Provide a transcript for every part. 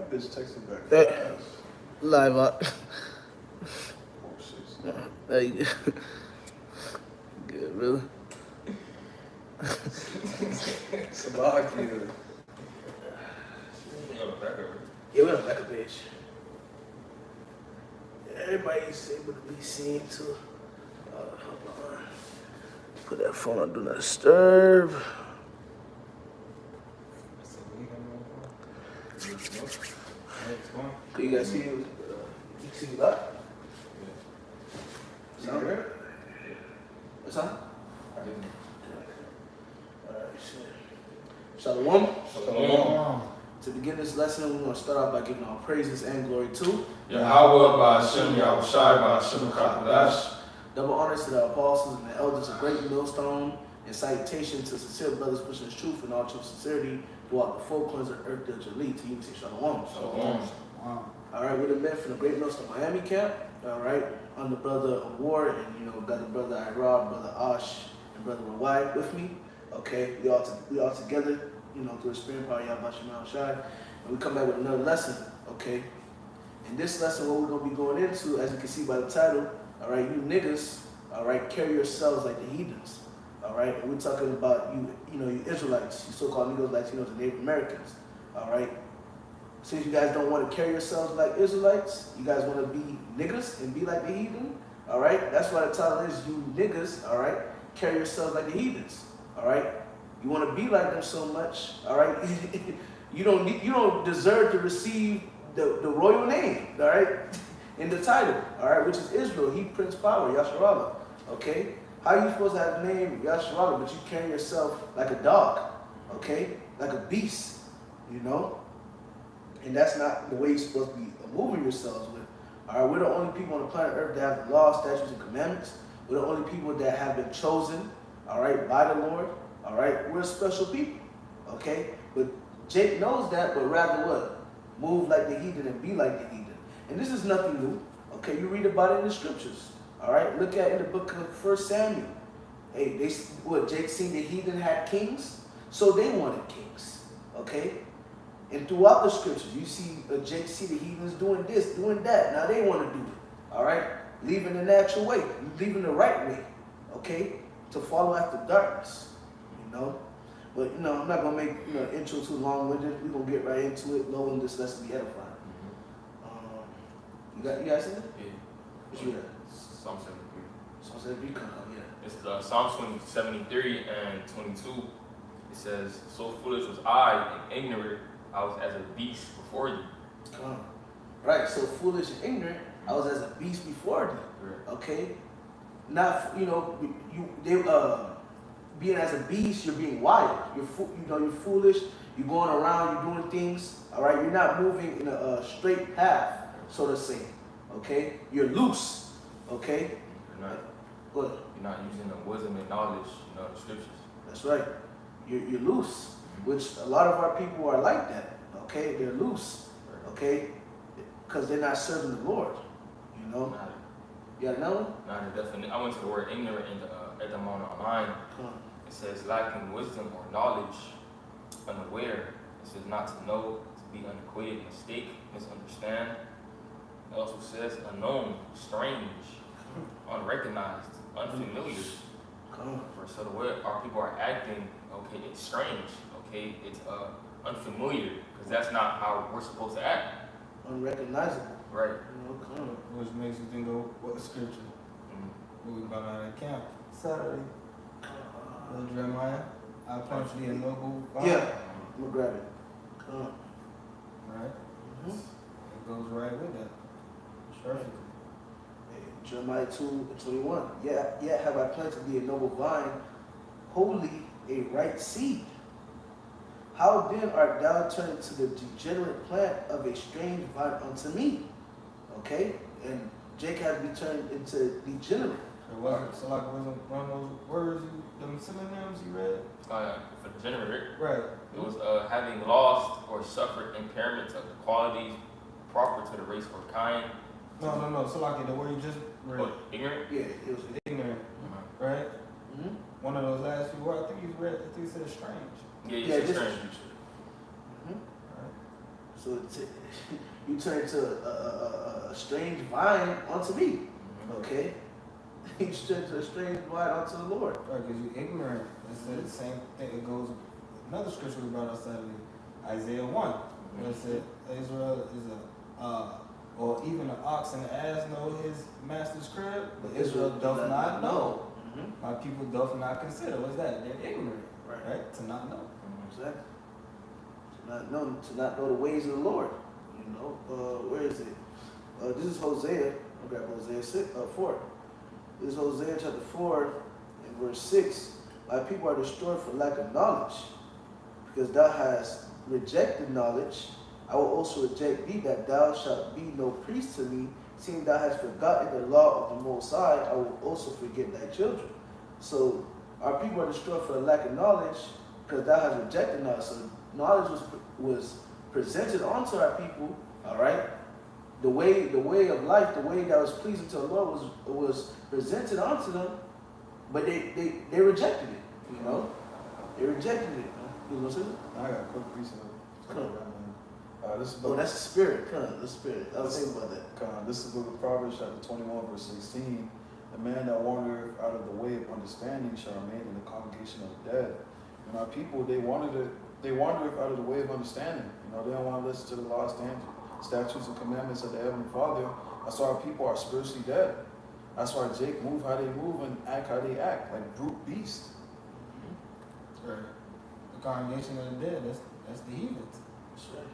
Bitch texting back That- fast. Live up. There you go. Good, really. Slovakia. Yeah, we on the back of the page. Everybody's able to be seen too. Hold on. Put that phone on Do Not Disturb. Do you guys see you see that? Sound good? What's that? Alright, shit. Shalom. Shalom. To begin this lesson, we're going to start off by giving all praises and glory to Yahweh Ba'Shem Yahushai Ba'Shem Chakadash. double honors to the apostles and the elders of Great Millstone, and salutation to sincere brothers pushing the truth in all true sincerity throughout the four corners of earth that you lead. To you, say Shalom. Shalom. All right, we're the men from the Great Millstone Miami camp. All right, I'm the brother of War, and got the brother Irod, brother Ash, and brother Rawai with me. Okay, we all together. Through the spirit power, Yahweh Shai, and we come back with another lesson, okay? In this lesson, what we're going to be going into, as you can see by the title, all right, you niggas, all right, carry yourselves like the heathens, all right? And we're talking about you Israelites, you so-called Negroes, Latinos, and Native Americans, all right? Since you guys don't want to carry yourselves like Israelites, you guys want to be niggas and be like the heathen, all right? That's why the title is you niggas, all right, carry yourselves like the heathens, all right? You want to be like them so much, all right? you don't deserve to receive the royal name, all right, in the title, all right, which is Israel. He Prince Power, Yasharallah, okay? How are you supposed to have the name Yasharallah, but you carry yourself like a dog, okay, like a beast, And that's not the way you're supposed to be moving yourselves with. All right, we're the only people on the planet Earth that have the law, statutes, and commandments. We're the only people that have been chosen, all right, by the Lord. All right, we're special people, okay? But Jake knows that, but rather what? Move like the heathen and be like the heathen. And this is nothing new, okay? You read about it in the scriptures, all right? Look at in the book of 1 Samuel. Hey, Jake seen the heathen had kings, so they wanted kings, okay? And throughout the scriptures, you see Jake see the heathens doing this, doing that. Now they want to do it, all right? Leaving the natural way, leaving the right way, okay? To follow after darkness. But I'm not gonna make the intro too long-winded. We're gonna get right into it. Low in this lesson be edifying. You guys seen it? Yeah. What you got? Psalm 73. Psalm 73, come on, yeah. It's Psalm 73 and 22. It says, "So foolish was I and ignorant, I was as a beast before you." Come on. Right. So foolish and ignorant, I was as a beast before you. Right. Okay. Not being as a beast, you're being wild. You're foolish. You're going around. You're doing things. All right. You're not moving in a straight path, so to say. Okay. You're loose. Okay. You're not using the wisdom and knowledge, the scriptures. That's right. You're loose, which a lot of our people are like that. Okay. They're loose. Okay. Because they're not serving the Lord. You got another one? Not the definition. I went to the word ignorant in the etymology online. It says lacking wisdom or knowledge, unaware. It says not to know, to be unacquainted, mistake, misunderstand. It also says unknown, strange, unrecognized, unfamiliar. So the way our people are acting, okay, it's strange, okay, it's unfamiliar, because that's not how we're supposed to act. Unrecognizable. Right. Which makes you think of what scripture? What we brought out at camp Saturday. Jeremiah, I punch thee a noble vine. Yeah, I'm gonna grab it. Right? It goes right with that. Perfect. Jeremiah 2:21. Yeah, have I planted thee a noble vine, wholly a right seed. How then art thou turned to the degenerate plant of a strange vine unto me? Okay? And Jacob has been turned into degenerate. So like wasn't one of those words, them synonyms you read? For degenerate, right. It was having lost or suffered impairment of the qualities proper to the race or kind. No. So like the word you just read. What, ignorant? Yeah, it was ignorant, right? One of those last few words, I think he said strange. Yeah, you said strange. Right. So you turn to a strange vine unto me. Okay? You turn to a strange vine unto the Lord. Right, because you're ignorant. It's the same thing. It goes, another scripture we brought outside of Isaiah 1, where it said, Israel is or even an ox and an ass know his master's crib, but Israel doth not know. My people doth not consider. What's that? They're ignorant, right? To not know. Exactly. To not know the ways of the Lord. You know, where is it? This is Hosea. I'll grab Hosea 4. This is Hosea chapter 4 and verse 6. My people are destroyed for lack of knowledge, because thou hast rejected knowledge. I will also reject thee, that thou shalt be no priest to me. Seeing thou hast forgotten the law of the Most High, I will also forget thy children. So our people are destroyed for the lack of knowledge, because thou hast rejected knowledge. So knowledge was presented onto our people, all right? The way of life, the way that was pleasing to the Lord was presented onto them, but they rejected it, you know? They rejected it. You know what I'm saying? I got a quick piece of this is that's the spirit. The spirit. I was thinking about that. This is the book of Proverbs, chapter 21, verse 16. The man that wandereth out of the way of understanding shall remain in the congregation of the dead. And our people, they wandereth out of the way of understanding. You know, they don't want to listen to the laws, statutes, and commandments of the Heavenly Father. That's why our people are spiritually dead. That's why Jake move how they move and act how they act, like brute beasts. Right. The congregation of the dead, that's the heathens.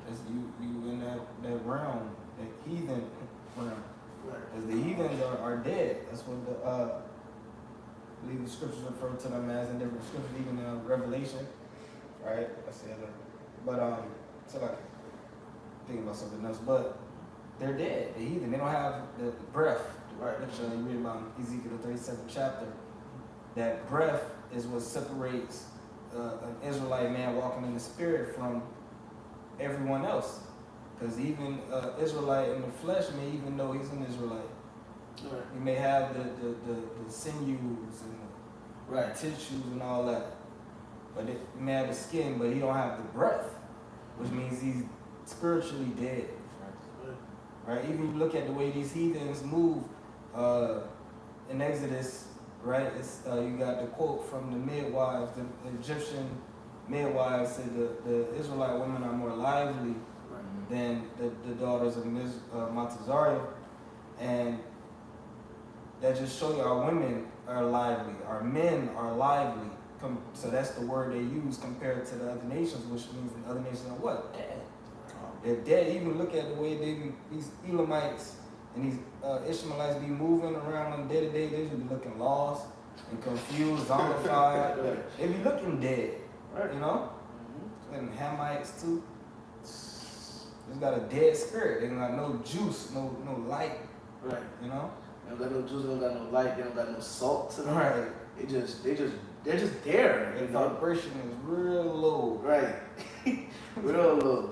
That's you in that realm, that heathen realm. Because the heathens are dead. That's what I believe the scriptures refer to them as in different scriptures, even in Revelation. Right? I said that. But so like thinking about something else, but they're dead. The heathen, they don't have the breath. Right. Which you read about in Ezekiel the 37th chapter. That breath is what separates an Israelite man walking in the spirit from everyone else. Because even Israelite in the flesh may even know he's an Israelite. Right. He may have the sinews and the tissues and all that. But he may have the skin, but he don't have the breath, which means he's spiritually dead. Right? Even you look at the way these heathens move in Exodus, right? It's you got the quote from the midwives, the Egyptian midwives said the Israelite women are more lively than the daughters of Montezariah, and that just show you our women are lively, our men are lively. So that's the word they use compared to the other nations, which means the other nations are what? Dead. They're dead. Even look at the way these Elamites and these Ishmaelites be moving around on day to day. They just be looking lost and confused, zombified. They be looking dead, you know? And Hamites too. They got a dead spirit. They don't got no juice, no light. Right. You know? They don't got no juice, they don't got no light, they don't got no salt to them. Right. They're just there. Their vibration is real low. Right. Real low.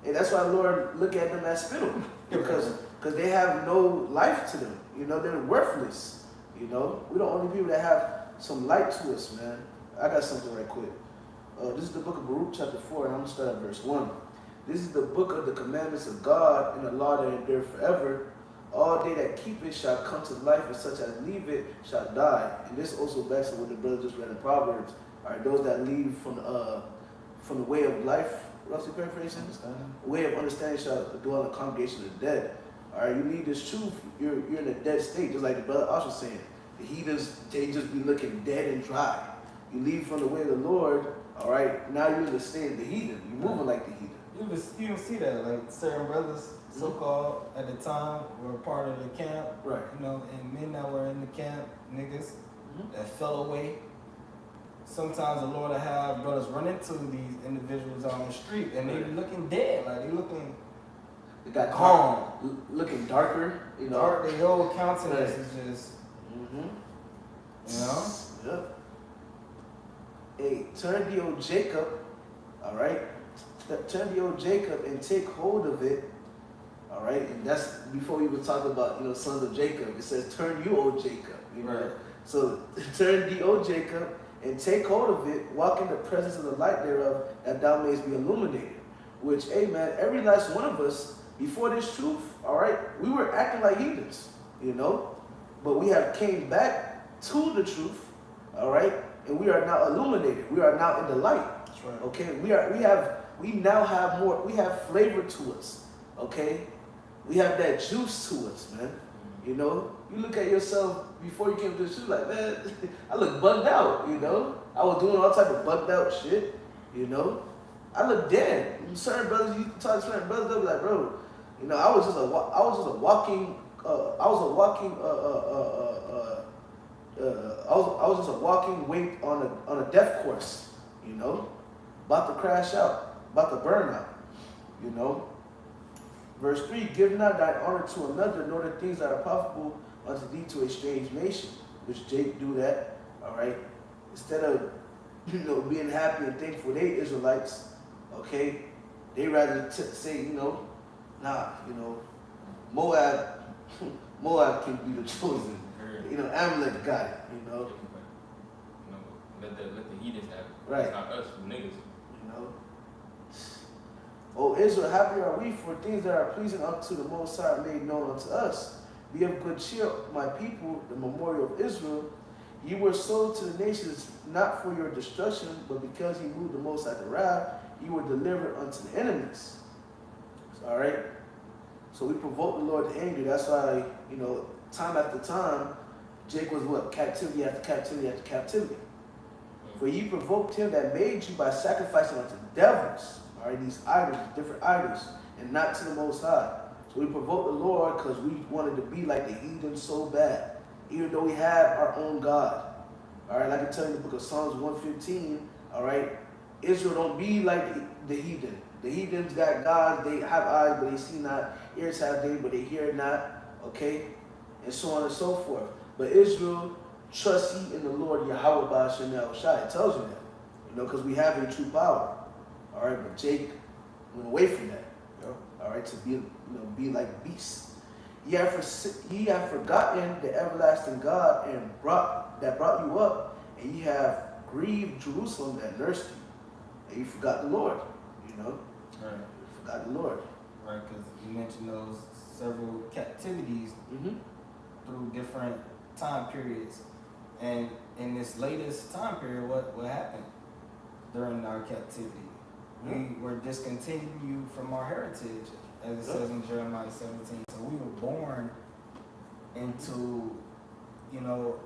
And that's why the Lord look at them as spittle. Because they have no life to them. You know, they're worthless. You know? We're the only people that have some light to us, man. I got something right quick. This is the book of Baruch, chapter 4, and I'm going to start at verse 1. This is the book of the commandments of God and the law that endure forever. All they that keep it shall come to life, and such as leave it shall die. And this also backs up what the brother just read in Proverbs. All right, those that leave from the way of life, roughly paraphrasing, the way of understanding shall dwell in the congregation of the dead. All right, you leave this truth, you're in a dead state, just like the brother Ash was saying. The heathens, they just be looking dead and dry. You leave from the way of the Lord, all right, now you're in the state of the heathen. You're moving like the heathen. You can see that, like certain brothers, so-called at the time, were part of the camp, right? You know, and men that were in the camp, niggas that fell away. Sometimes the Lord will have brothers run into these individuals on the street, and they be looking dead, like they got calm, looking darker, you know. Dark, their whole countenance is just, you know. Yep. Hey, turn thee, O Jacob, all right. Turn thee, O Jacob, and take hold of it. All right, and that's before we even talk about, you know, sons of Jacob. It says, turn you, O Jacob. You know? Right. So turn thee, O Jacob, and take hold of it. Walk in the presence of the light thereof, that thou mayest be illuminated. Which, hey man, every last one of us, before this truth, all right, we were acting like heathens, you know? But we have came back to the truth, all right? And we are now illuminated. We are now in the light. That's right. Okay? We now have more, we have flavor to us. Okay? We have that juice to us, man. You know? You look at yourself before you came to the truth, like, man, I look bugged out, you know? I was doing all type of bugged out shit, you know? I look dead. Certain brothers, you talk to certain brothers, they'll be like, bro, you know, I was just a walking weight on a death course, you know, about to crash out, about to burn out, you know. Verse 3, give not thy honor to another, nor the things that are profitable unto thee to a strange nation, which Jake do that, all right. Instead of, you know, being happy and thankful they Israelites, okay, they rather say, you know, nah, you know, Moab can be the chosen. You know, Amalek got it, you know. Let the heathens have it. Right. It's not us, the niggas. You know. O Israel, happy are we for things that are pleasing unto the Most High made known unto us. Be of good cheer, my people, the memorial of Israel. Ye were sold to the nations not for your destruction, but because ye moved the Most High to wrath, ye were delivered unto the enemies. All right. So we provoke the Lord to anger. That's why, you know, time after time, Jake was what? Captivity after captivity after captivity. For ye provoked him that made you by sacrificing unto devils. All right, these idols, different idols, and not to the Most High. So we provoked the Lord because we wanted to be like the heathen so bad, even though we have our own God. All right, like I tell you in the book of Psalms 115, all right, Israel don't be like the heathen. The heathens got gods, they have eyes, but they see not, ears have they, but they hear not, okay, and so on and so forth. But Israel, trust ye in the Lord Yahweh Ba'ashem Yahushua. It tells you that, you know, because we have a true power. All right, but Jake went away from that. Yep. All right, to be, you know, be like beasts. Ye have forgotten the everlasting God and brought you up, and ye have grieved Jerusalem that nursed you, and you forgot the Lord. You know, Right. you forgot the Lord. Right, because you mentioned those several captivities through different time periods, and in this latest time period, what happened during our captivity? We were discontinued from our heritage, as it says in Jeremiah 17. So we were born into, you know,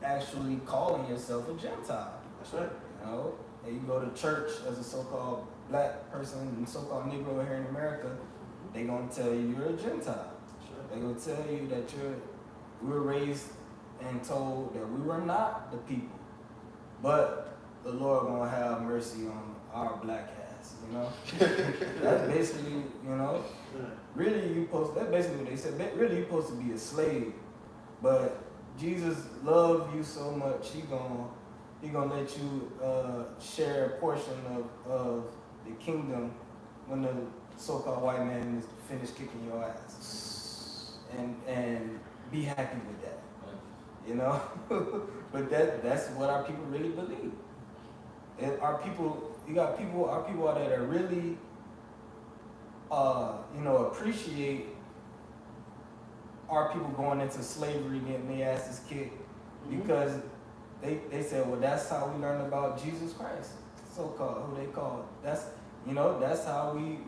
actually calling yourself a Gentile. That's right. You know, and you go to church as a so-called black person and so-called Negro here in America, they're gonna tell you you're a Gentile. They're gonna tell you that we were raised and told that we were not the people, but the Lord gonna have mercy on our black ass. You know, that's basically, you know, really that's basically what they said. Really, you're supposed to be a slave, but Jesus loved you so much, he gonna let you share a portion of the kingdom when the so-called white man is finished kicking your ass, and be happy with that, you know. But that's what our people really believe. And our people out there that really, you know, appreciate our people going into slavery, getting their asses kicked, because they said, well, that's how we learned about Jesus Christ, so-called, who they call. That's how we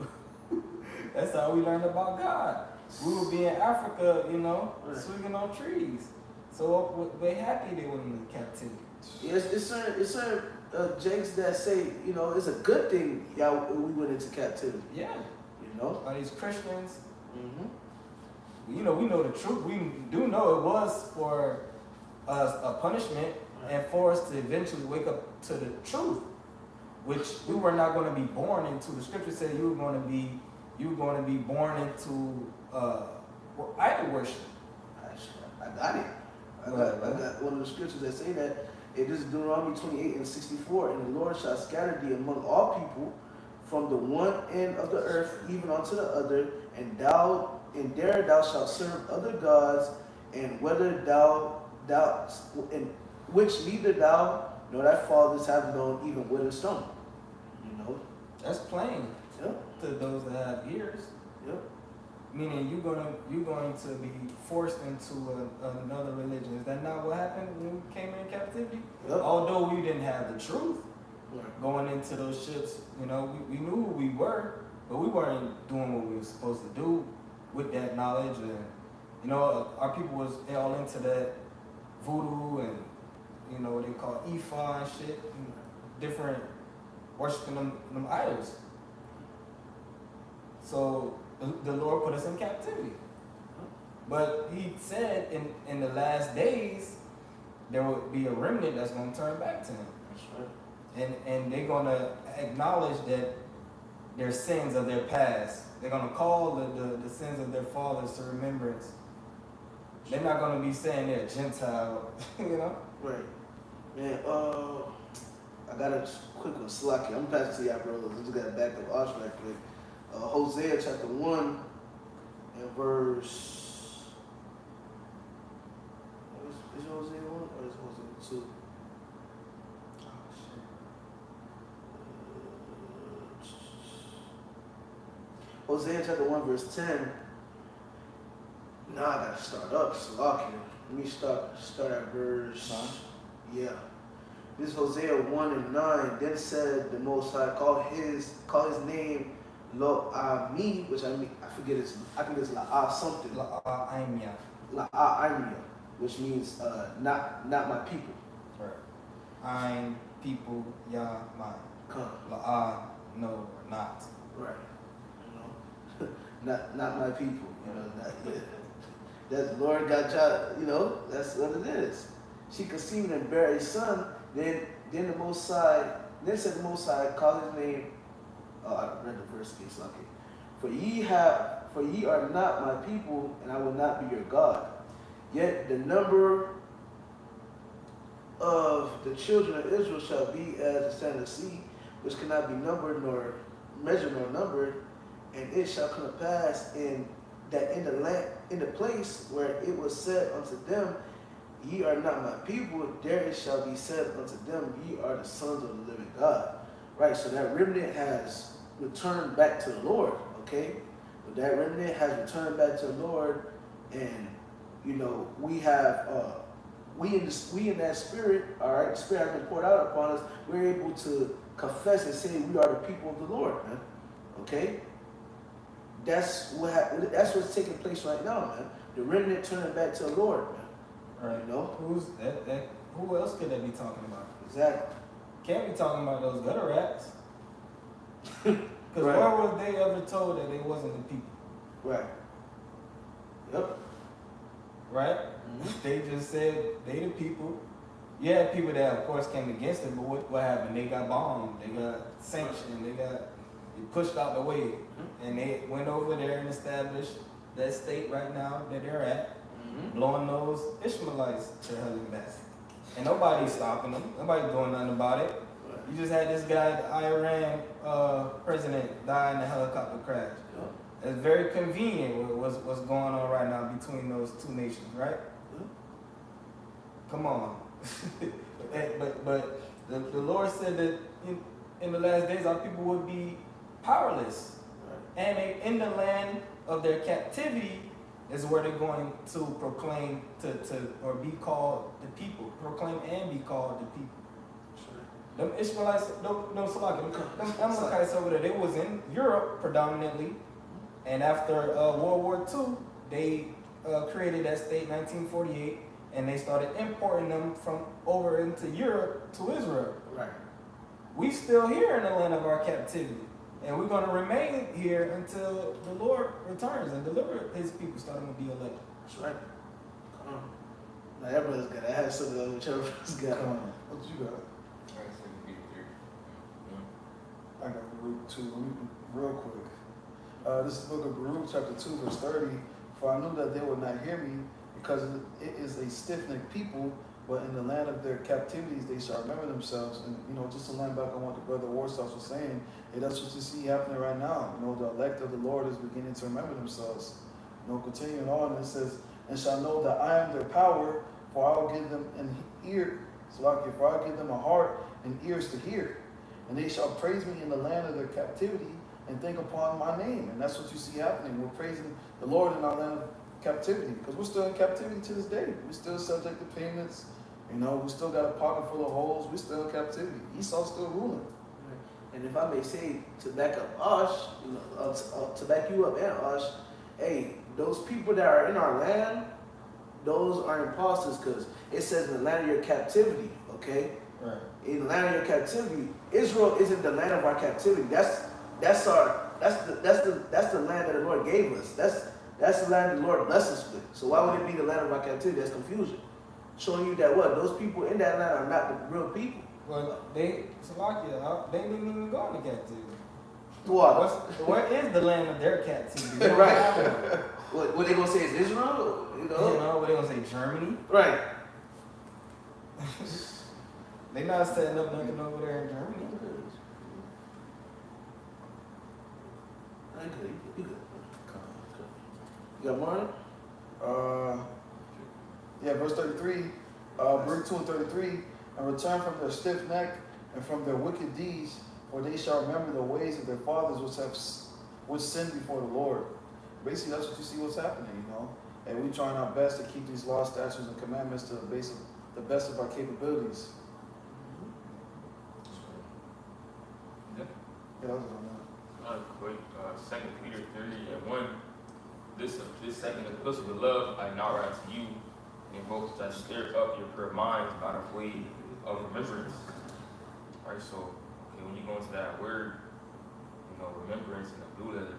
that's how we learned about God. We would be in Africa, you know, swinging on trees. So we're happy they went into captivity. Yes, it's certain Jakes that say, you know, it's a good thing we went into captivity. Yeah. You know? By these Christians, you know, we know the truth. We do know it was for us a punishment and for us to eventually wake up to the truth, which we were not going to be born into. The scripture said you were going to be born into idol worship. I got it. I got one of the scriptures that say that. It is Deuteronomy 28:64, and the Lord shall scatter thee among all people from the one end of the earth even unto the other, and there thou shalt serve other gods, and whether thou and which neither thou nor thy fathers have known, even wood and stone. You know? That's plain. Yep. to those that have ears. Yep. Meaning you're going to be forced into another religion. Is that not what happened when we came in captivity? Yep. Although we didn't have the truth Right. going into those ships, we knew who we were, but we weren't doing what we were supposed to do with that knowledge. And our people was all into that voodoo and what they call Ifa and shit, and different worshiping them idols. So the Lord put us in captivity. But he said in the last days, there will be a remnant that's going to turn back to him. That's right. And they're going to acknowledge that their sins of their past. They're going to call the sins of their fathers to remembrance. They're not going to be saying they're Gentile, Right. Man, I got a quick one, Slaki. I'm passing to y'all, brothers. I just got to back up Osh right quick. Hosea chapter 1 and verse. Is it Hosea 1 or is it Hosea 2? Hosea chapter 1 verse 10. Now I gotta start up, Slaki. Let me start at verse 9. Yeah. This is Hosea 1 and 9. Then said the Most High, call his name Lo-Ami, which I think it's La something. La-Aimya. La-Aimya, which means not my people. Right. I'm people, Yah, mine. Come. La, no, or not. Right. Not my people. That Lord got y'all, that's what it is. She conceived and bare a son, then the Most High, then said the Most High, call his name. Oh, I read the verse again, okay. For ye are not my people, and I will not be your God. Yet the number of the children of Israel shall be as the sand of the sea, which cannot be numbered nor measured nor numbered. And it shall come to pass in the place where it was said unto them, ye are not my people, there it shall be said unto them, ye are the sons of the living God. Right, so that remnant has returned back to the Lord, okay? But that remnant has returned back to the Lord, and we have we in that spirit, all right, the spirit has been poured out upon us, we're able to confess and say we are the people of the Lord, man. Okay? That's what's taking place right now, man. The remnant turning back to the Lord, man. Right. Who's that? Who else could they be talking about? Exactly. Can't be talking about those gutter rats. Because Right. where was they ever told that they wasn't the people? Right. Yep. Right? They just said they the people. You had people that of course came against it, but what happened? They got bombed, they got sanctioned, they pushed out the way. And they went over there and established that state right now that they're at, blowing those Ishmaelites to hell and back. And nobody's stopping them. Nobody's doing nothing about it. You just had this guy, the Iran president, die in a helicopter crash. It's very convenient with what's going on right now between those two nations, right? Come on. but the Lord said that in the last days our people would be powerless. And in the land of their captivity is where they're going to proclaim or be called the people. Proclaim and be called the people. Them Ishmaelites, them Amalekites over there, they was in Europe predominantly. And after World War II, they created that state in 1948, and they started importing them from over into Europe to Israel. Right. We still here in the land of our captivity. And we're going to remain here until the Lord returns and deliver his people, starting with the elect. That's right. Come on. Now, everybody's got to have some of those, whichever one's got. Come on. What you got? I got Baruch 2, real quick. This is the book of Baruch, chapter 2, verse 30. For I knew that they would not hear me, because it is a stiff-necked people, but in the land of their captivities they shall remember themselves. And, just to line back on what the brother Warsaw was saying, that's what you see happening right now. The elect of the Lord is beginning to remember themselves. Continuing on, it says, and shall know that I am their power, for I will give them an ear, for I will give them a heart and ears to hear. And they shall praise me in the land of their captivity, and think upon my name. And that's what you see happening. We're praising the Lord in our land of captivity, because we're still in captivity to this day. We're still subject to payments. You know, we still got a pocket full of holes. We're still in captivity. Esau's still ruling. And if I may say, to back up Osh, you know, to back you up and Osh, hey, those people that are in our land, those are imposters, because it says in the land of your captivity, okay? Right. In the land of your captivity, Israel isn't the land of our captivity. That's the land that the Lord gave us. That's the land the Lord blessed us with. So why would it be the land of our captivity? That's confusion. Showing you that what? Those people in that land are not the real people. Well, Salakia, they didn't even go into captivity. What? Where is the land of their captivity? They don't Right. have one. What they gonna say is Israel? You know? What they gonna say, Germany? Right. They not setting up nothing over there in Germany. You good. You got more? Yeah, verse 33, bring 2 and 33, and return from their stiff neck and from their wicked deeds, for they shall remember the ways of their fathers which sinned before the Lord. Basically, that's what you see what's happening, you know. And we trying our best to keep these laws, statutes, and commandments to the best of our capabilities. Yeah. Yeah, that was on that. Quick, 2 Peter 3:1. This second epistle, beloved, I now write to you, in hopes that stir up your pure minds by the way of remembrance. All right, so when you go into that word, you know, remembrance in the blue letter,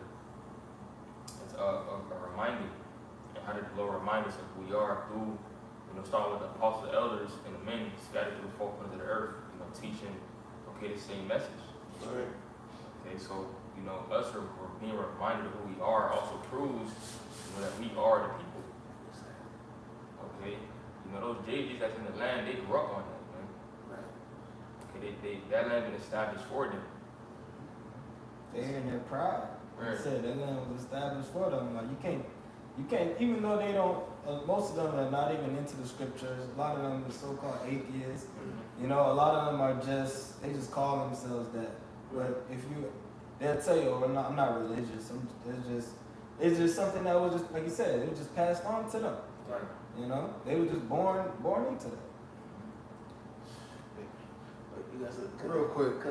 it's a reminder. And how did the Lord remind us of who we are through, you know, starting with the apostles, the elders, and the men scattered through the four corners of the earth, you know, teaching, okay, the same message. Right. Okay, so, you know, us are being reminded of who we are also proves, you know, that we are the people. Okay, you know, those JVs that's in the land, they grew up on that, man. Right. Okay, that land been established for them. They in their pride. Right. They said that land was established for them. Like you can't, even though they don't, most of them are not even into the scriptures. A lot of them are so-called atheists. Mm-hmm. You know, a lot of them are they just call themselves that. But they'll tell you, oh, I'm not religious. It's just something that was just, like you said, it was just passed on to them. Right. You know, they were just born into that. You guys Real quick,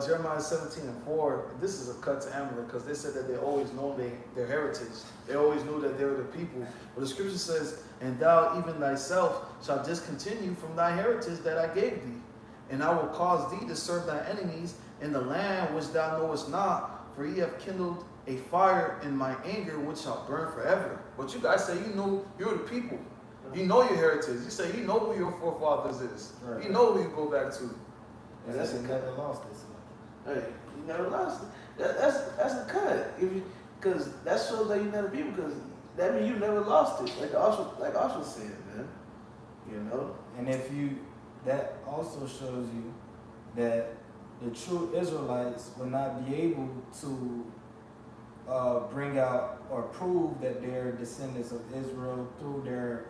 Jeremiah 17:4. This is a cut to Amalek, because they said that they always known their heritage. They always knew that they were the people. But the scripture says, and thou even thyself shalt discontinue from thy heritage that I gave thee. And I will cause thee to serve thy enemies in the land which thou knowest not, for ye have kindled a fire in my anger which shall burn forever. But you guys say you know you're the people. You know your heritage. You say you know who your forefathers is. Right. You know who you go back to. And that's never lost this. Hey, you never lost it. That's a cut. Because that shows that you never people. Because that means you never lost it. Like Osho said, man. You know. And that also shows you that the true Israelites will not be able to bring out or prove that they're descendants of Israel through their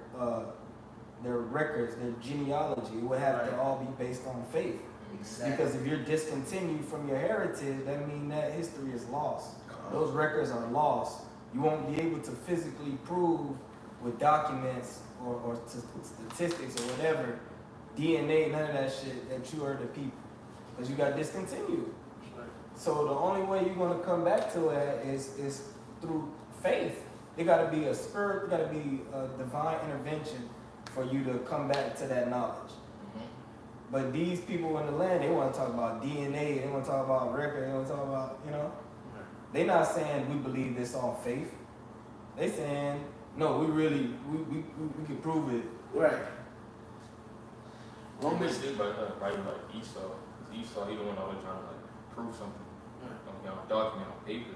records, their genealogy. It would have to all be based on faith. Exactly. Because if you're discontinued from your heritage, that means that history is lost. Those records are lost. You won't be able to physically prove with documents or statistics or whatever, DNA, none of that shit, that you are the people. Because you got discontinued. So the only way you're going to come back to it is through faith. There got to be a spirit, there got to be a divine intervention for you to come back to that knowledge. But these people in the land, they want to talk about DNA, they want to talk about record, they want to talk about, you know. They're not saying we believe this on faith. They saying, no, we can prove it. Right. Romans did like Esau. Esau, he the one always trying to like prove something. Okay, on document, on paper.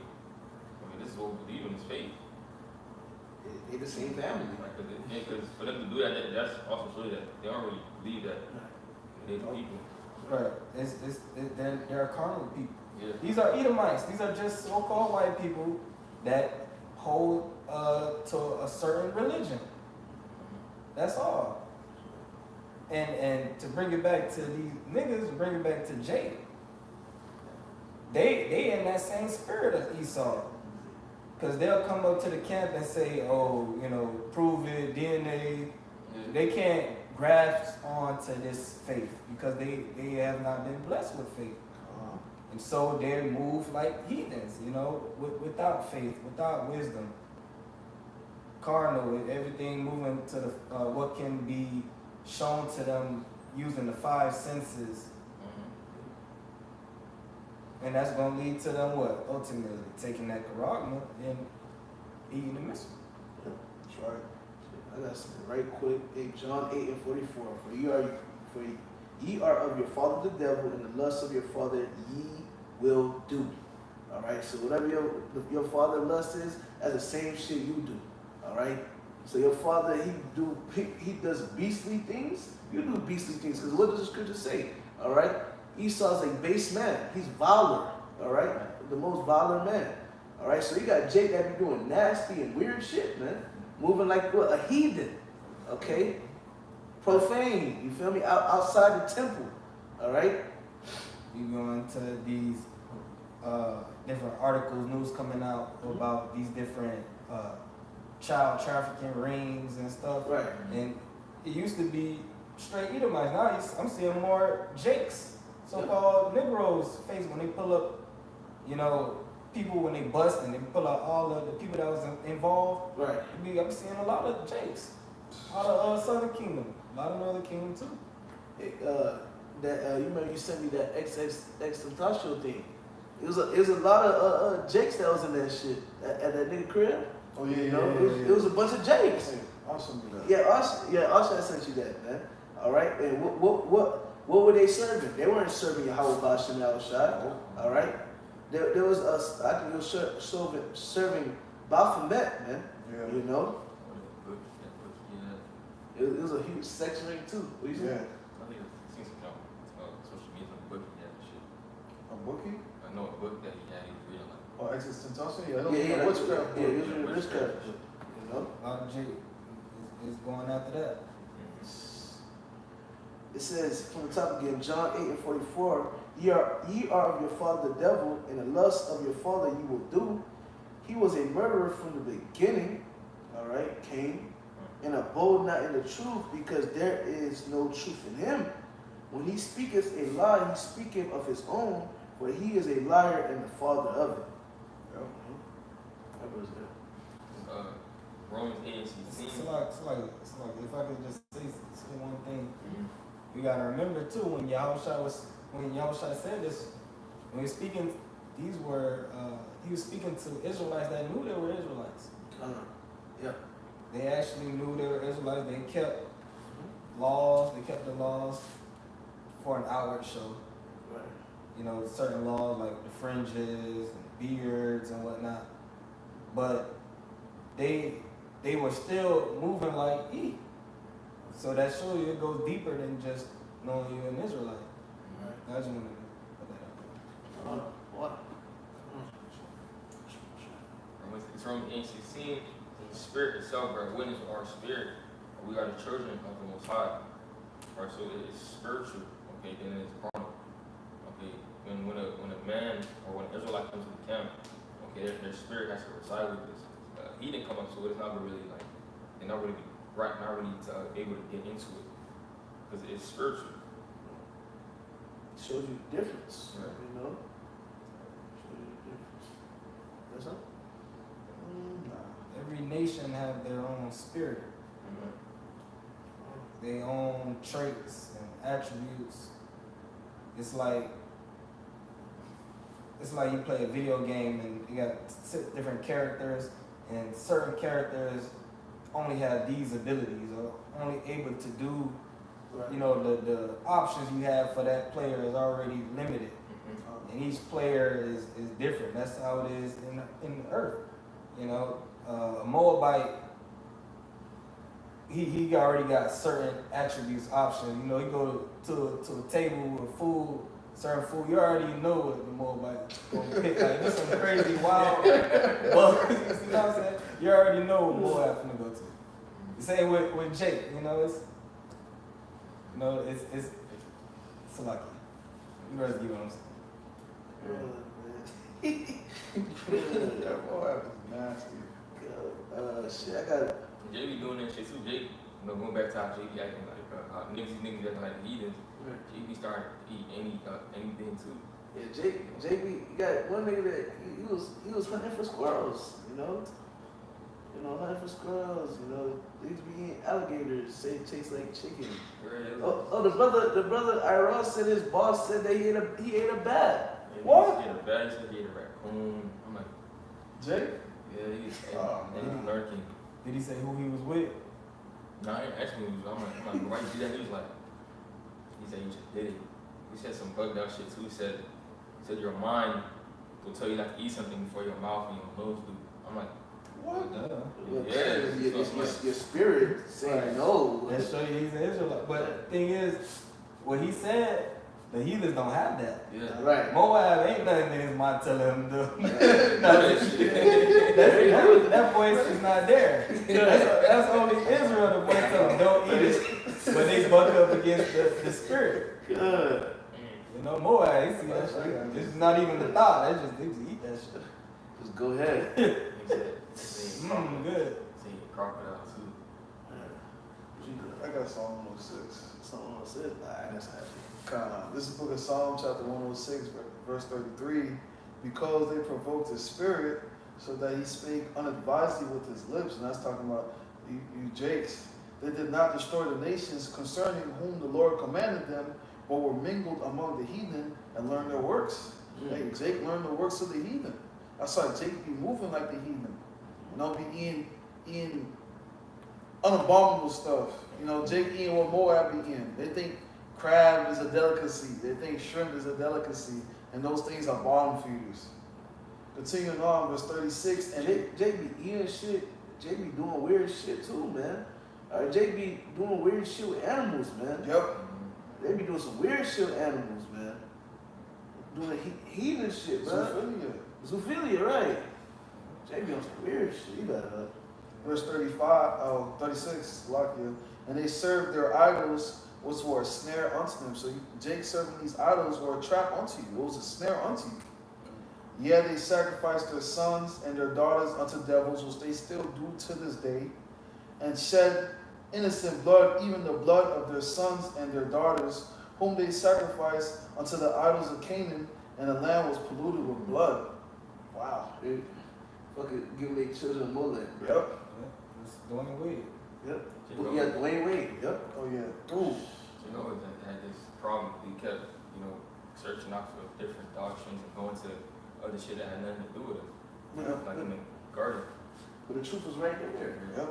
I mean, this is what we believe in, is faith. They're the same family. Because for them to do that, that's also shows that they don't really believe that they're the people. Right. They're carnal people. Yeah. These are Edomites. These are just so-called white people that hold to a certain religion. That's all. And to bring it back to these niggas, bring it back to Jake. they in that same spirit of Esau. Because they'll come up to the camp and say, oh, prove it, DNA. They can't grasp onto this faith because they have not been blessed with faith. And so they move like heathens, without faith, without wisdom. Carnal, everything moving to the what can be shown to them using the five senses. And that's going to lead to them what? Ultimately, taking that charagma and eating the missile. Yeah, that's right. I got something right quick. Hey, John 8:44. For ye are of your father the devil, and the lust of your father ye will do. All right. So whatever your father lust is, that's the same shit you do. All right. So your father he does beastly things. You do beastly things because what does the scripture say? All right. Esau's a base man. He's viler, all right? The most viler man, all right? So you got Jake that be doing nasty and weird shit, man. Moving like what? A heathen, okay? Profane, you feel me? Outside the temple, all right? You go into these different articles, news coming out about these different child trafficking rings and stuff. Right. And it used to be straight Edomites. Now I'm seeing more Jakes. So-called Negroes face when they pull up, people when they bust and they pull out all of the people that was involved. Right. I'm seeing a lot of Jakes out of Southern Kingdom, a lot of Northern Kingdom too. You remember you sent me that XXXTentacion thing. It was a lot of Jakes that was in that shit at that nigga crib. Oh yeah, It was a bunch of Jakes. Hey, awesome. Usher sent you that, man. All right. And what were they serving? They weren't serving Yahweh Bashim Yahushua. All right. There was I think it was serving Baphomet, man. Yeah. It was a huge sex ring too. What you say? Yeah. I think I've seen some social media on a book he had and shit. A bookie? I know a book that he had, he was reading like. Oh, XXXTentacion? Yeah, I don't Yeah, know witchcraft. it was a witchcraft. A lot of Jake is going after that. It says from the top again, John 8:44, ye are of your father the devil, and the lust of your father you will do. He was a murderer from the beginning, all right, Cain, and abode not in the truth, because there is no truth in him. When he speaketh a lie, he speaketh of his own, for he is a liar and the father of it. That was good. Romans 8:16. It's like if I could just say one thing. We gotta remember too when Yahushua said this, when he was speaking, he was speaking to Israelites that knew they were Israelites. Yeah. They actually knew they were Israelites. They kept laws. They kept the laws for an outward show. Right. Certain laws like the fringes and beards and whatnot. But they were still moving like E. So that shows you it goes deeper than just knowing you're an Israelite. Right. I just wanted to put that out there. What? It's Romans 8:16. The Spirit itself bear witness with our spirit. We are the children of the Most High. Right, so it is spiritual. Okay, then it's carnal. Okay, when a man or when an Israelite comes to the camp, okay, their spirit has to reside with this. He didn't come up to it. It's not really like they're not really able to get into it because it's spiritual. It shows you the difference. Right. Shows you the difference. That's all. Every nation have their own spirit, their own traits and attributes. It's like you play a video game and you got different characters, and certain characters only have these abilities or only able to do, the options you have for that player is already limited. And each player is different. That's how it is in the earth. A Moabite, he already got certain attributes, options. You go to a table with food, certain food, you already know what the Moabite gonna pick. Like, this some crazy wild. But, you see what I'm saying? You already know what Moab finna go to. The same with Jake. It's lucky. You guys get what I'm saying. Yeah, Yeah, Moab is nasty. Shit, I got. Jay be doing that shit too. Jay, going back to how Jay be acting like niggas acting like heathens. Jay be starting to eat anything too. Yeah, JB, you got one nigga that he was hunting for squirrels, hunting for squirrels, they used to be eating alligators, say it tastes like chicken. The brother Iran said his boss said that he ate a bat. Yeah, What? He ate a bat, he said he ate a raccoon. I'm like, Jay? yeah, he was lurking. Did he say who he was with? No, I didn't ask him. I'm like, why you do that? He was like, he said you just did it. He said some bugged out shit too. He said your mind will tell you not to eat something before your mouth and your nose do. I'm like, What? Your spirit saying no. Let's show you he's an Israelite. But the thing is, what he said, the heathens don't have that. yeah. Right. Moab ain't nothing that his mind telling him to do. That voice is not there. That's only Israel, the voice tell them don't eat it. But they buck up against the spirit. Good. Moab, you see that shit. It's not even the thought. They just eat that shit. Just go ahead. He said, Good. See, crocodile too. I got Psalm 106. Someone said, I guess I have to. This is the book of Psalm, chapter 106, verse 33. Because they provoked his spirit, so that he spake unadvisedly with his lips. And that's talking about you Jakes. They did not destroy the nations concerning whom the Lord commanded them, but were mingled among the heathen and learned their works. Hey, Jake learned the works of the heathen. That's why Jake be moving like the heathen. Be eating unabominable stuff. Jake eating what Moab be eating. They think crab is a delicacy. They think shrimp is a delicacy. And those things are bottom feeders. Continuing on, verse 36. And Jake be eating shit. Jake be doing weird shit too, man. Jake be doing weird shit with animals, man. Yep. They be doing some weird shit with animals, man. Doing heathen shit, man. Zoophilia, right. Jake be on some weird shit. You better. Verse 36, Lakia. And they served their idols, which were a snare unto them. So Jake serving these idols were a trap unto you. It was a snare unto you. Yeah, they sacrificed their sons and their daughters unto devils, which they still do to this day, and shed innocent blood, even the blood of their sons and their daughters, whom they sacrificed unto the idols of Canaan, and the land was polluted with blood. Wow. They fucking giving their children Molech. Yep. It's Dwayne Wade. Yep. Yeah, Dwayne Wade. Yep. Oh yeah. Dude. That had this problem. He kept, searching out for different doctrines and going to other shit that had nothing to do with it. Yeah. Like in the garden. But the truth was right there. Yep.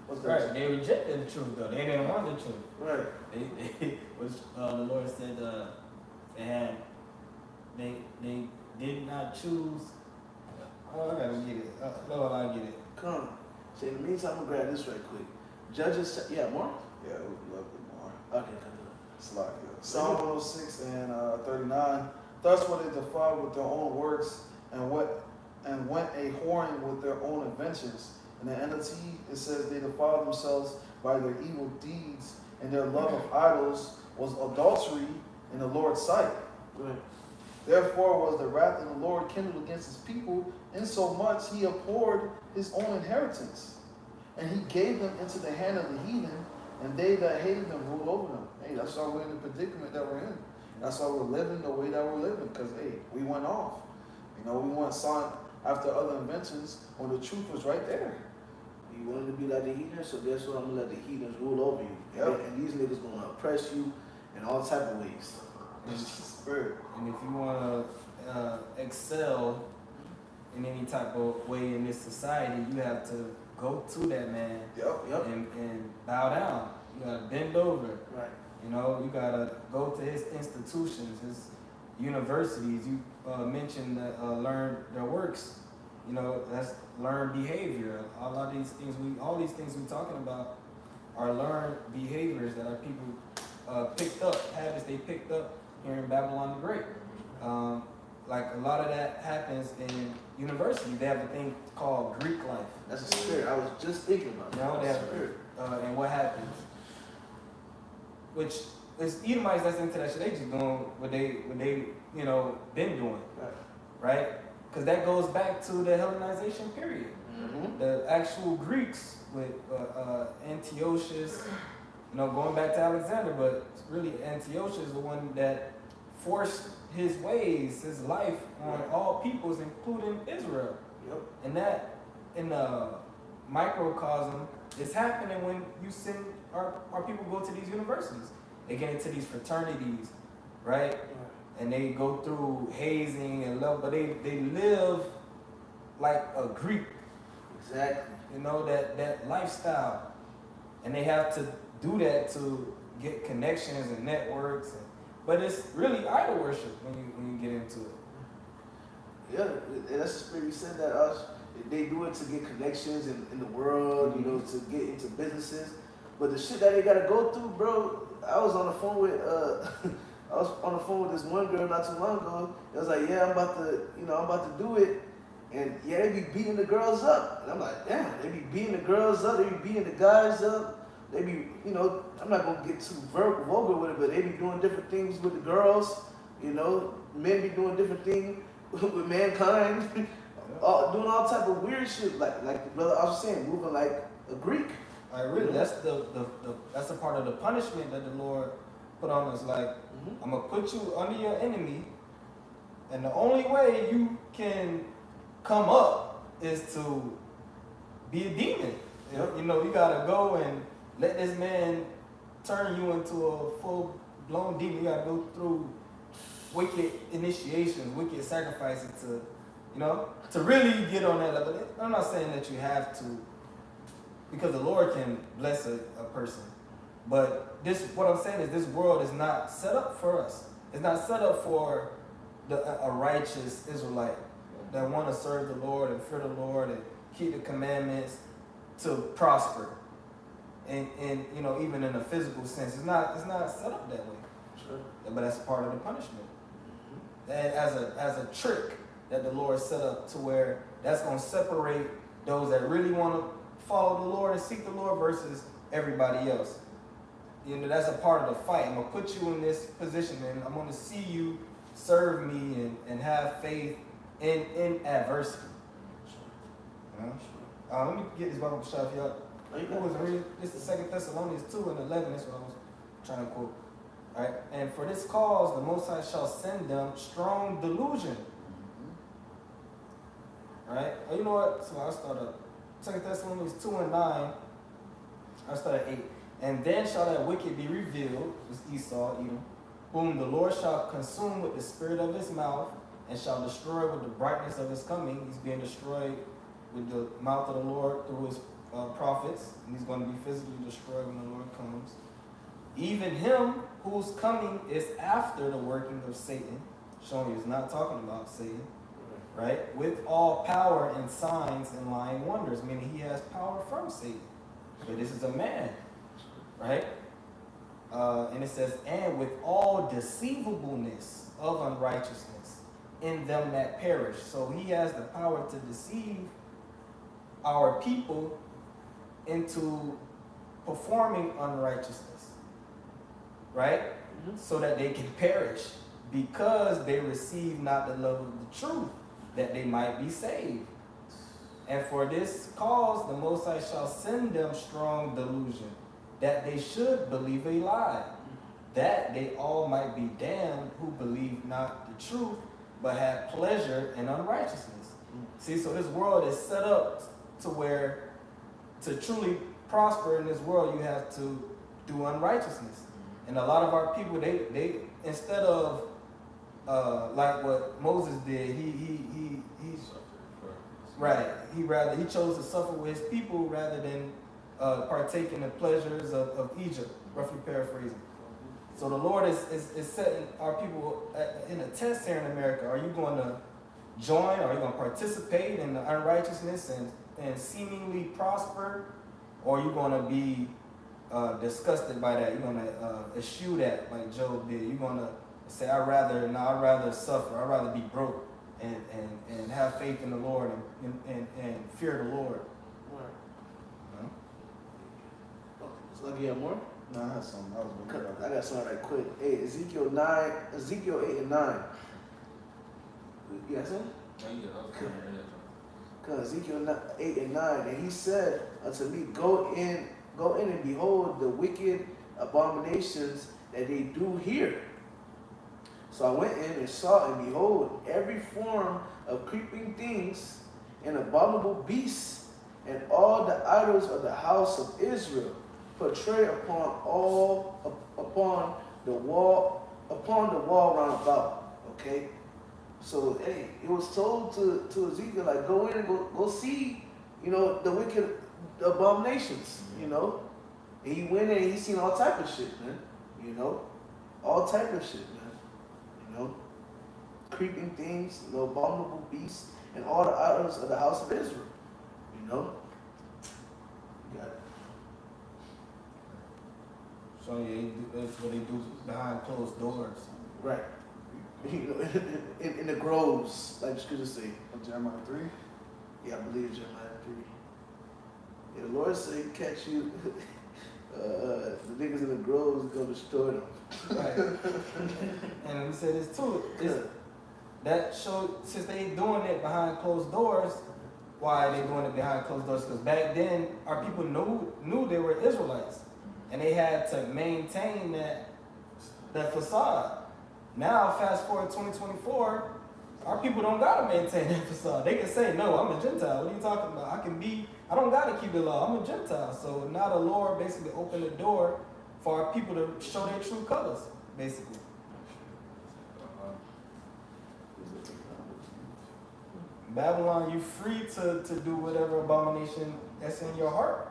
What's that? Right, they rejected the truth though. They didn't want the truth. Right. Which the Lord said they did not choose. Oh, I gotta get it. Lord, I get it. Come on. So in the meantime, I'm gonna grab this right quick. Judges, yeah, more? Yeah, we would love it more. Okay, come on. It's like Psalm 106 and 39. Thus were they defiled with their own works, and went a whoring with their own adventures. In the NLT, it says they defiled themselves by their evil deeds, and their love of idols was adultery in the Lord's sight. Right. Therefore was the wrath of the Lord kindled against his people, insomuch he abhorred his own inheritance. And he gave them into the hand of the heathen, and they that hated them ruled over them. Hey, that's why we're in the predicament that we're in. That's why we're living the way that we're living, because, hey, we went off. We went sought after other inventions when the truth was right there. You wanted to be like the heathens, so guess what? I'm going to let the heathens rule over you. Yep. And these niggas going to oppress you in all type of ways. Spirit. And if you want to excel in any type of way in this society, you have to go to that man Yep. and bow down. You got to bend over. Right. You got to go to his institutions, his universities. You mentioned that learn their works. That's learned behavior. All these things we're talking about are learned behaviors that our people picked up, habits they picked up here in Babylon the Great. Like a lot of that happens in university. They have a thing called Greek life. That's a spirit. I was just thinking about that. They have spirit. And what happens? Which is Edomites that's into that shit. They just doing what they been doing, right? because that goes back to the Hellenization period. Mm-hmm. The actual Greeks with Antiochus, going back to Alexander, but really Antiochus is the one that forced his ways, his life on all peoples, including Israel. Yep. And that, in the microcosm, is happening when you send our people go to these universities. They get into these fraternities, right? And they go through hazing and love, but they live like a Greek. Exactly. That lifestyle. And they have to do that to get connections and networks. But it's really idol worship when you get into it. Yeah, and that's the spirit. We said that they do it to get connections in the world, to get into businesses. But the shit that they gotta go through, bro. I was on the phone with this one girl not too long ago. It was like, yeah, I'm about to do it. And yeah, they be beating the girls up. And I'm like, damn, they be beating the girls up, they be beating the guys up. They be, I'm not gonna get too vulgar with it, but they be doing different things with the girls. Men be doing different things with mankind, doing all type of weird shit, like the brother I was saying, moving like a Greek. Really, that's that's a part of the punishment that the Lord put on us. Like, I'm gonna put you under your enemy, and the only way you can come up is to be a demon. Yep. You gotta go and let this man turn you into a full-blown demon. You gotta go through wicked initiations, wicked sacrifices to really get on that level. I'm not saying that you have to, because the Lord can bless a person. But what I'm saying is this world is not set up for us. It's not set up for a righteous Israelite that want to serve the Lord and fear the Lord and keep the commandments to prosper. And even in a physical sense, it's not set up that way. Sure. But that's part of the punishment. And as a trick that the Lord set up to where that's going to separate those that really want to follow the Lord and seek the Lord versus everybody else. That's a part of the fight. I'm going to put you in this position and I'm going to see you serve me and have faith in adversity. Let me get this Bible shot for y'all. This is 2 Thessalonians 2 and 11. That's what I was trying to quote. All right. And for this cause, the Most High shall send them strong delusion. All right. Oh, you know what? So I'll start up. 2 Thessalonians 2 and 9. I'll start at 8. And then shall that wicked be revealed, was Esau, Edom, whom the Lord shall consume with the spirit of his mouth, and shall destroy with the brightness of his coming. He's being destroyed with the mouth of the Lord through his prophets, and he's going to be physically destroyed when the Lord comes. Even him whose coming is after the working of Satan, showing he's not talking about Satan, right? With all power and signs and lying wonders, meaning he has power from Satan. But this is a man, right? And it says, and with all deceivableness of unrighteousness in them that perish. So he has the power to deceive our people into performing unrighteousness, right? So that they can perish because they receive not the love of the truth, that they might be saved. And for this cause the Most High shall send them strong delusion, that they should believe a lie, that they all might be damned who believe not the truth, but have pleasure in unrighteousness. See, so this world is set up to where to truly prosper in this world, you have to do unrighteousness. And a lot of our people, they instead of like what Moses did, he chose to suffer with his people rather than partake in the pleasures of Egypt, roughly paraphrasing. So the Lord is setting our people in a test here in America. Are you going to join? Are you going to participate in the unrighteousness and seemingly prosper? Or are you going to be disgusted by that? You're going to eschew that like Job did. You're going to say, I'd rather suffer. I'd rather be broke and have faith in the Lord and fear the Lord. So Lucky, you have more? No, I had something. I got something right quick. Hey, Ezekiel 8 and 9. You got something? Because Ezekiel 8 and 9, and he said unto me, go in and behold the wicked abominations that they do here. So I went in and saw, and behold, every form of creeping things and abominable beasts, and all the idols of the house of Israel, portrayed upon the wall round about. Okay, so hey, it was told to Ezekiel, like, go in and go see, the wicked abominations, and he went in and he seen all type of shit, man, all type of shit, man, creeping things, abominable beasts, and all the idols of the house of Israel, You got it. So yeah, that's what they do behind closed doors. Right. In the groves, like the scriptures say. Jeremiah 3? Yeah, I believe Jeremiah 3. Yeah, the Lord say, catch you. The niggas in the groves is gonna destroy them. Right. And we said this too. That showed, since they doing it behind closed doors, why are they doing it behind closed doors? Because back then, our people knew they were Israelites, and they had to maintain that facade. Now, fast forward 2024, our people don't gotta maintain that facade. They can say, no, I'm a Gentile. What are you talking about? I don't gotta keep the law. I'm a Gentile. So now the Lord basically opened the door for our people to show their true colors, basically. Babylon, you're free to do whatever abomination that's in your heart.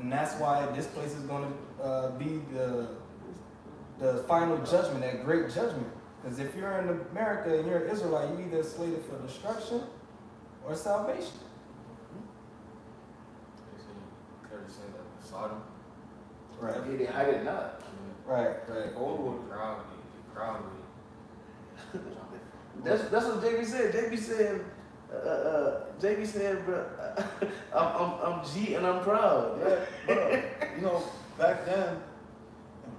And that's why this place is going to be the final judgment, that great judgment. Because if you're in America and you're an Israelite, you're either slated for destruction or salvation. Sodom. Right. Yeah, they hide it not. Right. Old proud with it. That's what JB said. JB said, bro, I'm G and I'm proud. Yeah, bro. Back then,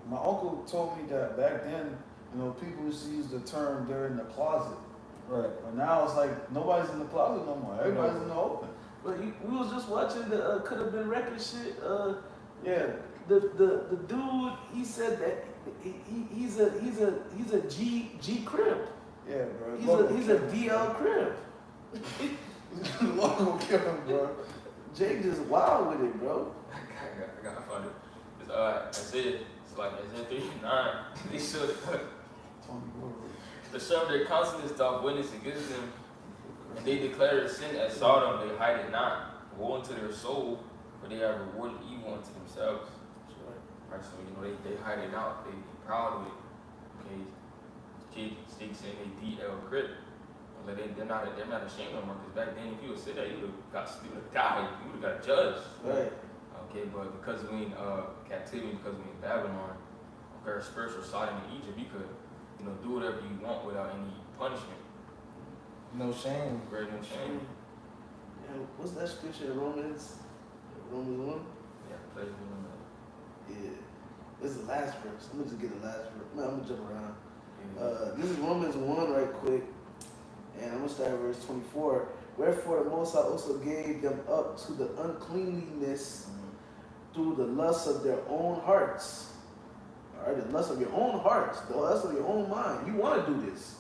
my uncle told me that back then, people used to use the term they're in the closet. Right. But now it's like nobody's in the closet no more. Everybody's in the open. But we was just watching the Could Have Been Record shit. Yeah. The dude, he said that he's a G crib. Yeah, bro. He's a DL crib. Local killing, bro. Jake just wild with it, bro. I gotta find it. I said, it's like Isaiah 3:9. They should to show their constant stop witness against them, and they declare sin as Sodom, they hide it not. Woe unto their soul, for they have rewarded evil unto themselves. Right, so they hide it out, they be proud of it. Okay. Kids saying they DL crib. Like they're not ashamed no more, because back then if you would say that, you would have died, you would have got judged. Right. Okay, but because we in captivity, because we in Babylon, our spiritual side in Egypt, you could, do whatever you want without any punishment. No shame. Great no shame. Yeah, what's that scripture in Romans? Romans 1? Yeah, pleasure doing Yeah. This is the last verse. Let me just get the last verse. Man, I'm gonna jump around. that. This is Romans 1 right quick. And I'm gonna start at verse 24. Wherefore the Most High also gave them up to the uncleanliness through the lust of their own hearts. All right, the lust of your own hearts, the lust of your own mind. You want to do this.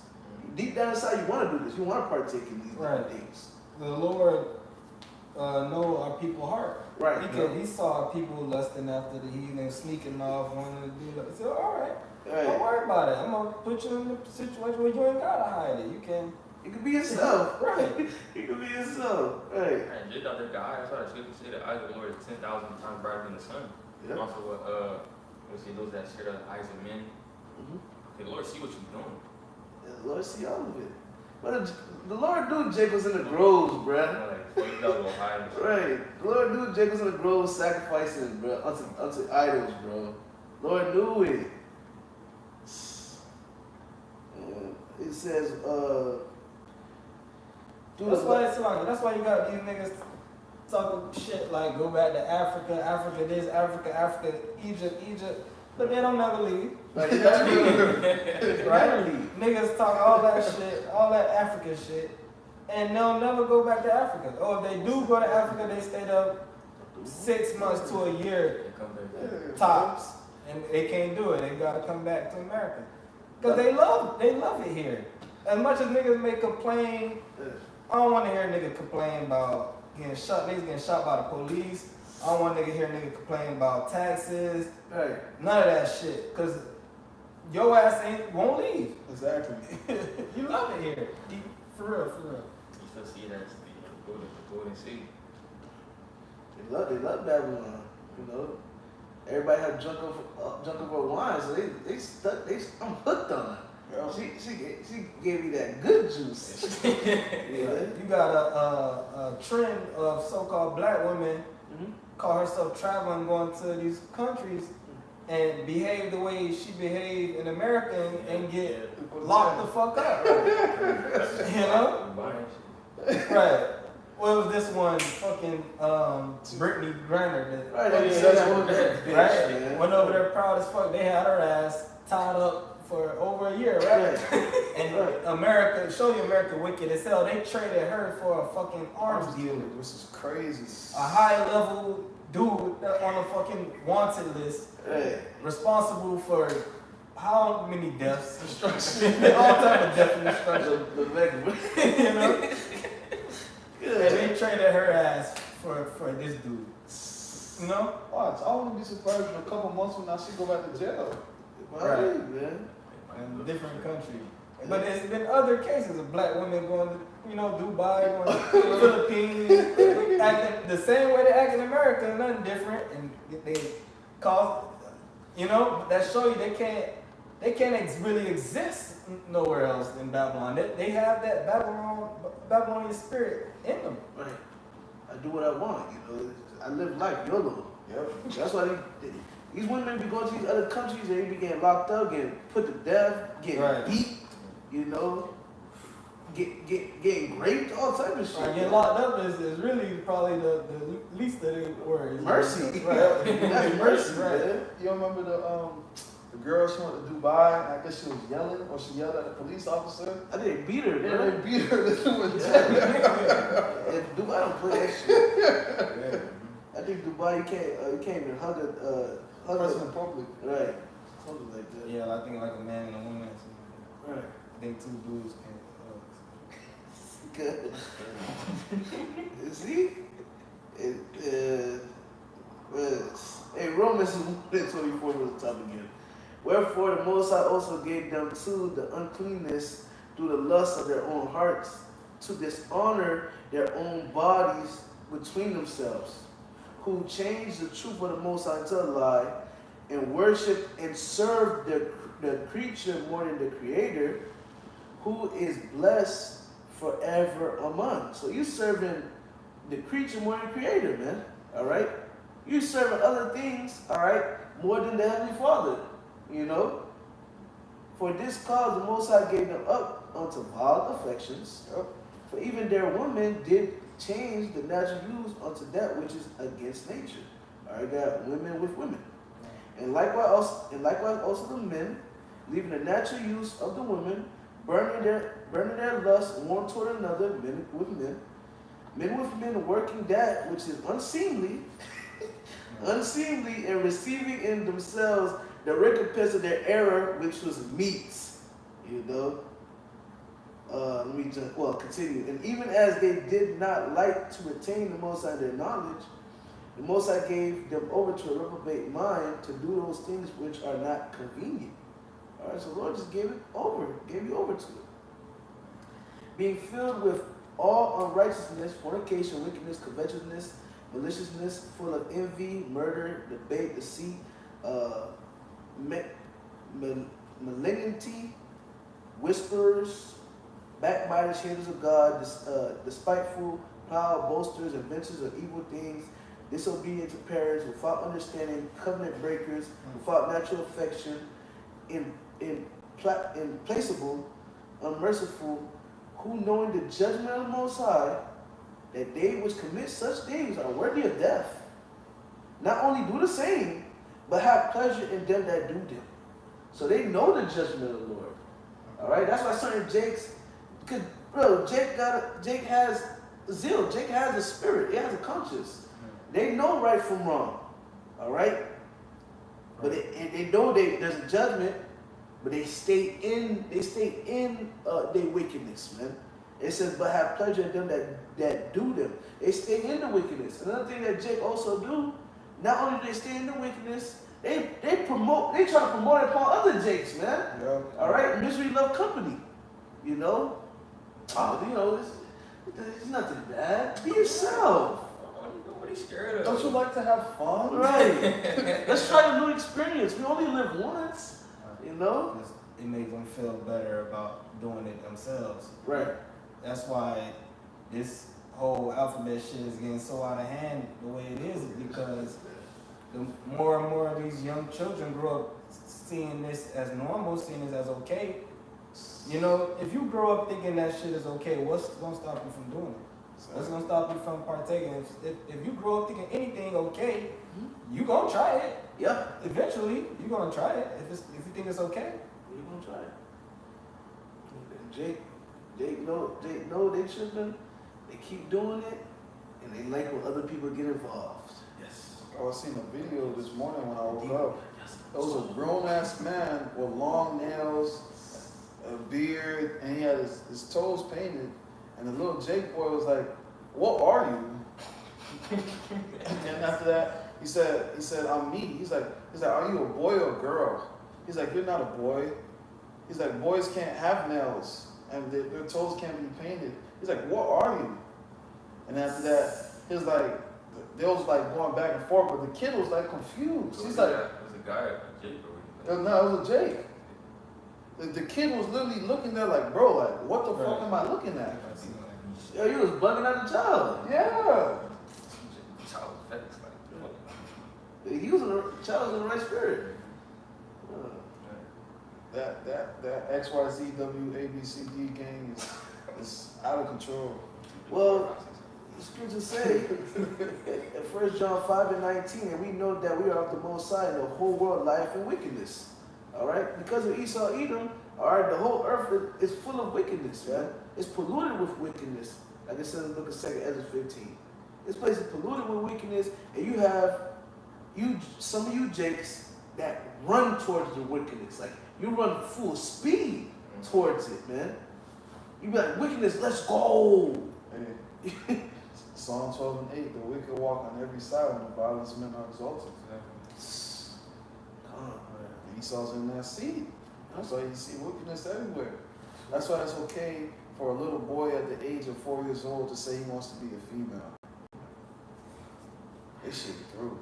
Deep down inside, you want to do this. You want to partake in these different things. The Lord know our people's heart. Right. He saw people lusting after the heathen, sneaking off, wanting to do that. He said, all right, Right. don't worry about it. I'm going to put you in a situation where you ain't got to hide it. You can. You can be yourself. Right. You can be yourself. Right. And just out there, God, that's why the scripture say the eyes of the Lord is 10,000 times brighter than the sun. Yep. Also, we see those that share the eyes of men. Okay, the Lord see what you're doing. Yeah, the Lord see all of it. But the Lord knew Jake was in the groves, bruh. Like, go hide and shit. Right. The Lord knew Jake was in the groves sacrificing, bro, unto idols, bro. Lord knew it. It says, That's why you got these niggas talking shit like go back to Africa, Egypt. but they don't never leave. Right? They never leave. Right? Niggas talk all that shit, all that African shit, and they'll never go back to Africa. Or if they do go to Africa, they stay there 6 months to a year tops, and they can't do it. They gotta come back to America because they love it here. As much as niggas may complain, I don't want to hear a nigga complain about getting shot. Niggas getting shot by the police. I don't want to hear niggas complain about taxes. Right. None of that shit, cause your ass won't leave. Exactly. You love it here, for real, for real. You still see it as the golden sea. They love that one. You know, everybody had drunk over wine, so they stuck. I'm hooked on it. Yeah. She gave me that good juice. Yeah. You got a trend of so-called black women call herself traveling, going to these countries and behave the way she behaved in America and get locked the fuck up. You know? Right. What was this one? Fucking Brittany Griner. Right. Right? Went over there proud as fuck. They had her ass tied up for over a year, right? And America, show you America wicked as hell. They traded her for a fucking arms dealer. This is crazy. A high level dude on a fucking wanted list, responsible for how many deaths? All type of death and destruction. You know? And they traded her ass for this dude. You know? Watch, I wouldn't be surprised in a couple months from now she go back to jail. Right, man. In a different country. But there's been other cases of black women going to, you know, Dubai, going to the Philippines, acting the same way they act in America, nothing different, and they cause, you know, that show you they can't really exist nowhere else in Babylon. They have that Babylonian spirit in them. Right. I do what I want, you know. I live life YOLO. Yep. That's why these women be going to these other countries and they be getting locked up, getting put to death, getting beat, you know, getting raped, all type of shit. Right, getting locked up is really probably the least of the worries. Mercy. Right. That's mercy, right. man. You remember the girl she went to Dubai, and I guess she was yelling, or she yelled at the police officer? I think they beat her, Yeah, bro. they beat her. This was If Dubai don't play that shit. I think Dubai, you can't even hug a person in public. Right. Something like that. Yeah, I think like a man and a woman. Right. I think two dudes can. Good. See? Hey, Romans 1:24 was the top again. Wherefore the Most High also gave them to the uncleanness through the lust of their own hearts, to dishonor their own bodies between themselves, who changed the truth of the Most High into a lie, and worship and serve the creature more than the Creator, who is blessed forever among. So you serving the creature more than the Creator, man. All right? You serving other things, all right, more than the Heavenly Father, you know? For this cause the Most High gave them up unto vile affections, for even their women did change the natural use unto that which is against nature. All right, got women with women. And likewise also the men, leaving the natural use of the women, burning their lust one toward another, men with men working that which is unseemly, and receiving in themselves the recompense of their error, which was meats. You know. Continue. And even as they did not like to retain the Most High in their knowledge, the Most High gave them over to a reprobate mind to do those things which are not convenient. All right, so the Lord just gave you over to it. Being filled with all unrighteousness, fornication, wickedness, covetousness, maliciousness, full of envy, murder, debate, deceit, malignity, whisperers, backbiters, haters of God, despiteful, proud, boasters, inventors of evil things, disobedient to parents, without understanding, covenant breakers, without natural affection, implacable, unmerciful, who knowing the judgment of the Most High, that they which commit such things are worthy of death, not only do the same, but have pleasure in them that do them. So they know the judgment of the Lord. All right, that's why certain Jakes, because bro, Jake has zeal. Jake has a spirit. He has a conscience. They know right from wrong. All right, but they know there's a judgment, but they stay in their wickedness, man. It says, but have pleasure in them that do them. They stay in the wickedness. Another thing that Jake also do, not only do they stay in the wickedness, they try to promote it upon other Jakes, man. Yeah. All right, misery love company. You know, it's nothing bad. Be yourself. Nobody's scared of. Don't you like to have fun? Right. Let's try a new experience. We only live once. You know. It makes them feel better about doing it themselves. Right. That's why this whole alphabet shit is getting so out of hand the way it is because the more and more of these young children grow up seeing this as normal, seeing this as okay. You know, if you grow up thinking that shit is okay, what's gonna stop you from doing it? What's gonna stop you from partaking? If you grow up thinking anything okay, you gonna try it. Yeah. Eventually, you gonna try it if you think it's okay. You gonna try it. Jake know they children. They keep doing it, and they like when other people get involved. Yes. I was seeing a video this morning when I woke up. There was a grown-ass man with long nails, a beard, and he had his toes painted. And the little Jake boy was like, "What are you?" And then after that, he said, "I'm me." He's like, "Are you a boy or a girl?" He's like, "You're not a boy." He's like, "Boys can't have nails, and their toes can't be painted." He's like, "What are you?" And after that, he was like, they was like going back and forth, but the kid was like confused. He's like, "It was a guy, a Jake, or no, it was a Jake. The kid was literally looking there like, "Bro, like, what the fuck am I looking at?" Yo, you was bugging out the child. Yeah. Child effects, like. The child was in the right spirit. That XYZWABCD gang is out of control. Well, the scriptures say in 1 John 5:19, and we know that we are of the Most High, and the whole world lieth in wickedness. All right, because of Esau, Edom, all right, the whole earth is full of wickedness, right? It's polluted with wickedness. Like I said in the book of 2 Ezra 15. This place is polluted with wickedness, and you have some of you Jakes that run towards the wickedness. Like you run full speed towards it, man. You be like, wickedness, let's go. Hey, Psalm 12:8, the wicked walk on every side, and the violence men are exalted. Esau's in that seat. That's why you see wickedness everywhere. That's why it's okay for a little boy at the age of 4 years old to say he wants to be a female. This shit through.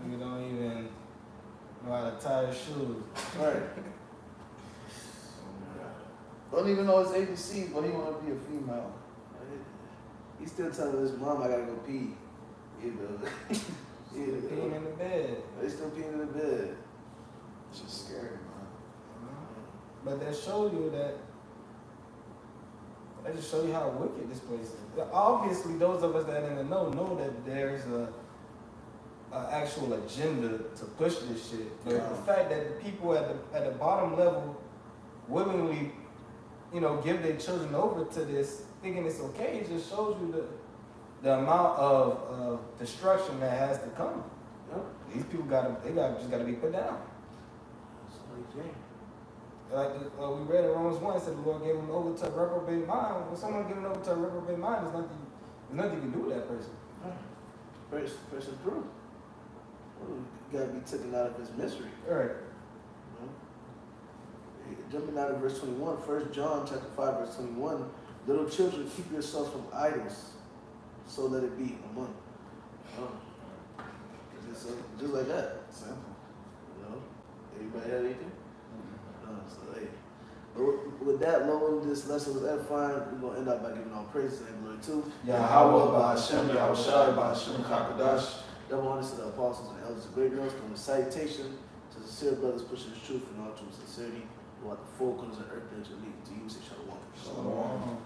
You don't even know how to tie his shoes. Right. Don't even know his ABC, but he want to be a female. He's still telling his mom, I gotta go pee. You know. Still peeing in the bed. He's still peeing in the bed. It's just scary, man. But that show you that. That just show you how wicked this place is. Obviously, those of us that in the know that there's a actual agenda to push this shit. But the fact that the people at the bottom level willingly, give their children over to this, thinking it's okay, it just shows you the amount of destruction that has to come. Yep. These people just gotta be put down. Like we read in Romans 1, it said the Lord gave them over to a reprobate mind. When someone given over to a reprobate mind, there's nothing you can do with that person. Person through. You gotta be taken out of his misery. All right. Jumping out of verse 21, 1 John chapter 5, verse 21, little children, keep yourselves from idols, so let it be among you. Just like that. Simple. Anybody have anything? So, hey. But with that, Lord, this lesson was edifying. We're going to end up by giving all praise and glory to Yahweh, Ba'ashem, Yahushai, Ba'ashem, Kakadash. Double honors to the apostles and elders of great notes, from the citation to sincere brothers pushing the truth and all true sincerity, throughout the four corners of earth that you lead to you, say shalom. Shalom.